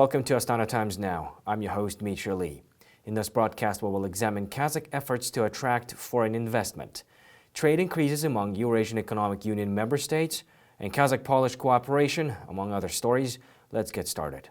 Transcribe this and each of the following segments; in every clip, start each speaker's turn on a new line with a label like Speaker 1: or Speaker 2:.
Speaker 1: Welcome to Astana Times Now. I'm your host, Mitra Lee. In this broadcast, we will examine Kazakh efforts to attract foreign investment, trade increases among Eurasian Economic Union member states, and Kazakh-Polish cooperation, among other stories. Let's get started.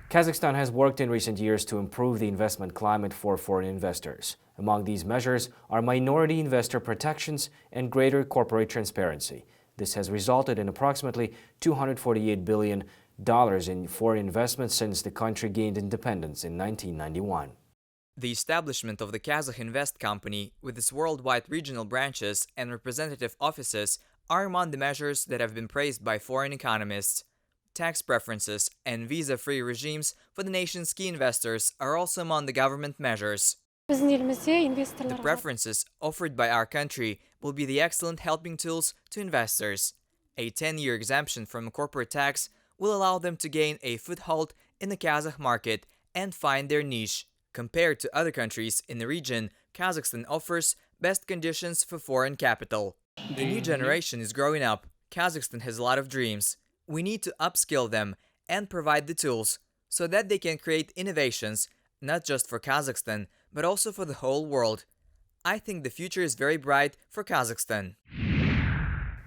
Speaker 1: Kazakhstan has worked in recent years to improve the investment climate for foreign investors. Among these measures are minority investor protections and greater corporate transparency. This has resulted in approximately $248 billion in foreign investment since the country gained independence in 1991.
Speaker 2: The establishment of the Kazakh Invest Company, with its worldwide regional branches and representative offices, are among the measures that have been praised by foreign economists. Tax preferences and visa-free regimes for the nation's key investors are also among the government measures. The preferences offered by our country will be the excellent helping tools to investors. A 10-year exemption from corporate tax will allow them to gain a foothold in the Kazakh market and find their niche. Compared to other countries in the region, Kazakhstan offers best conditions for foreign capital. The new generation is growing up. Kazakhstan has a lot of dreams. We need to upskill them and provide the tools so that they can create innovations, not just for Kazakhstan, but also for the whole world. I think the future is very bright for Kazakhstan.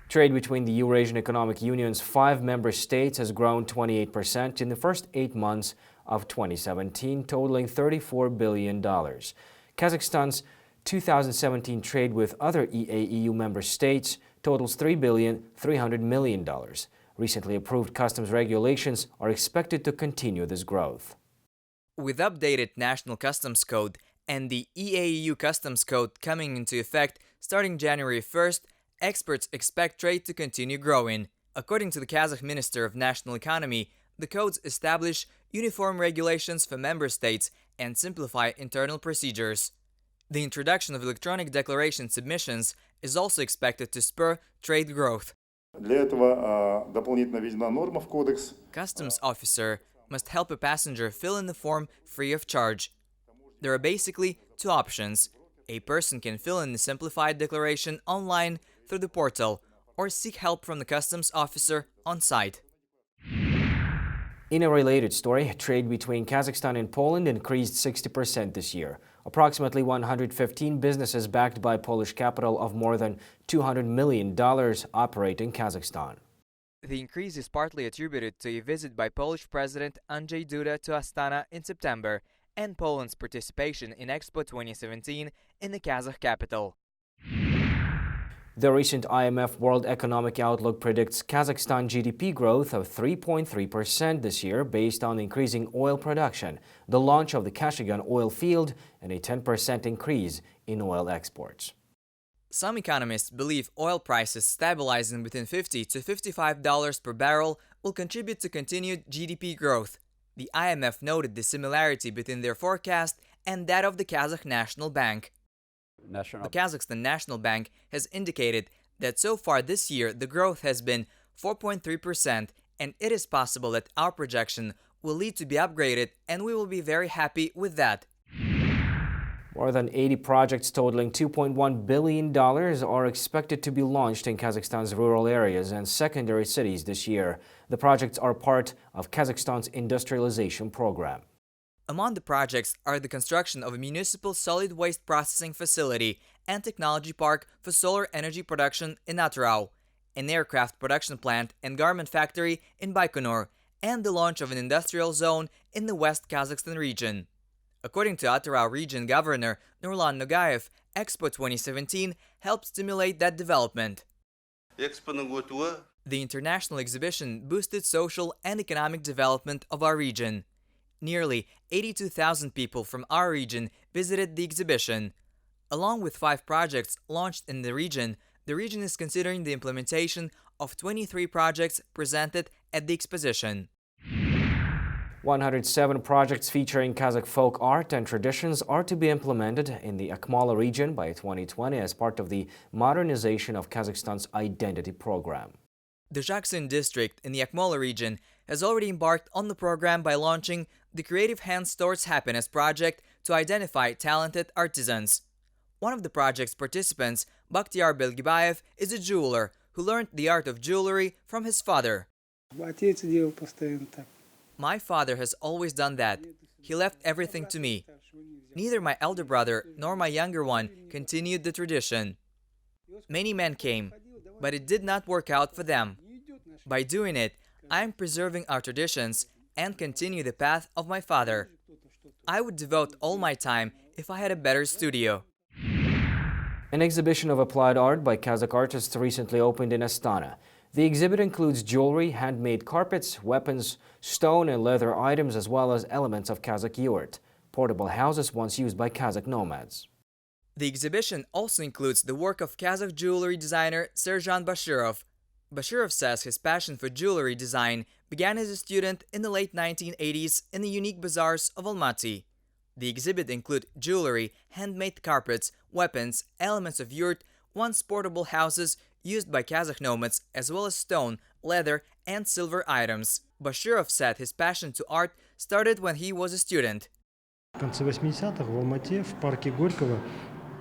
Speaker 1: Trade between the Eurasian Economic Union's 5 member states has grown 28% in the first 8 months of 2017, totaling $34 billion. Kazakhstan's 2017 trade with other EAEU member states totals $3.3 billion. Recently approved customs regulations are expected to continue this growth.
Speaker 2: With updated National Customs Code and the EAEU Customs Code coming into effect starting January 1st, experts expect trade to continue growing. According to the Kazakh Minister of National Economy, the codes establish uniform regulations for member states and simplify internal procedures. The introduction of electronic declaration submissions is also expected to spur trade growth. Customs officer must help a passenger fill in the form free of charge. There are basically 2 options. A person can fill in the simplified declaration online through the portal or seek help from the customs officer on site.
Speaker 1: In a related story, trade between Kazakhstan and Poland increased 60% this year. Approximately 115 businesses backed by Polish capital of more than $200 million operate in Kazakhstan.
Speaker 2: The increase is partly attributed to a visit by Polish President Andrzej Duda to Astana in September and Poland's participation in Expo 2017 in the Kazakh capital.
Speaker 1: The recent IMF World Economic Outlook predicts Kazakhstan GDP growth of 3.3% this year based on increasing oil production, the launch of the Kashagan oil field, and a 10% increase in oil exports.
Speaker 2: Some economists believe oil prices stabilizing between $50 to $55 per barrel will contribute to continued GDP growth. The IMF noted the similarity between their forecast and that of the Kazakh National Bank. The Kazakhstan National Bank has indicated that so far this year the growth has been 4.3%, and it is possible that our projection will lead to be upgraded, and we will be very happy with that.
Speaker 1: More than 80 projects totaling $2.1 billion are expected to be launched in Kazakhstan's rural areas and secondary cities this year. The projects are part of Kazakhstan's industrialization program.
Speaker 2: Among the projects are the construction of a municipal solid waste processing facility and technology park for solar energy production in Atyrau, an aircraft production plant and garment factory in Baikonur, and the launch of an industrial zone in the West Kazakhstan region. According to Atyrau Region Governor Nurlan Nogayev, Expo 2017 helped stimulate that development. The international exhibition boosted social and economic development of our region. Nearly 82,000 people from our region visited the exhibition. Along with 5 projects launched in the region is considering the implementation of 23 projects presented at the exposition.
Speaker 1: 107 projects featuring Kazakh folk art and traditions are to be implemented in the Akmola region by 2020 as part of the modernization of Kazakhstan's identity program.
Speaker 2: The Zhaksyn district in the Akmola region has already embarked on the program by launching the Creative Hands Towards Happiness project to identify talented artisans. One of the project's participants, Bakhtiar Belgibayev, is a jeweler who learned the art of jewelry from his father. My father has always done that. He left everything to me. Neither my elder brother nor my younger one continued the tradition. Many men came, but it did not work out for them. By doing it, I am preserving our traditions and continue the path of my father. I would devote all my time if I had a better studio.
Speaker 1: An exhibition of applied art by Kazakh artists recently opened in Astana. The exhibit includes jewelry, handmade carpets, weapons, stone and leather items, as well as elements of Kazakh yurt, portable houses once used by Kazakh nomads.
Speaker 2: The exhibition also includes the work of Kazakh jewelry designer Serjan Bashirov. Bashirov says his passion for jewelry design began as a student in the late 1980s in the unique bazaars of Almaty. The exhibit includes jewelry, handmade carpets, weapons, elements of yurt, once portable houses used by Kazakh nomads, as well as stone, leather, and silver items. Bashirov said his passion to art started when he was a student.
Speaker 3: В конце 80-х в Алмате в парке Горького.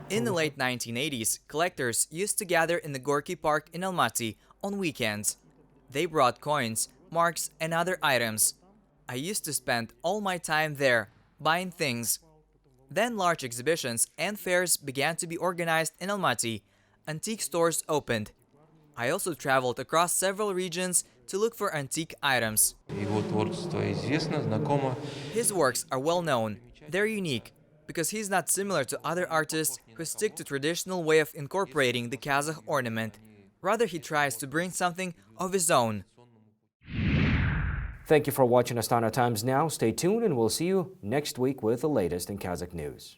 Speaker 2: In the late 1980s, collectors used to gather in the Gorky Park in Almaty on weekends. They brought coins, marks, and other items. I used to spend all my time there, buying things. Then large exhibitions and fairs began to be organized in Almaty. Antique stores opened. I also traveled across several regions to look for antique items.
Speaker 4: Его творчество известно, знакомо.
Speaker 2: His works are well known. They're unique because he's not similar to other artists who stick to traditional way of incorporating the Kazakh ornament. Rather, he tries to bring something of his own.
Speaker 1: Thank you for watching Astana Times Now. Stay tuned and we'll see you next week with the latest in Kazakh news.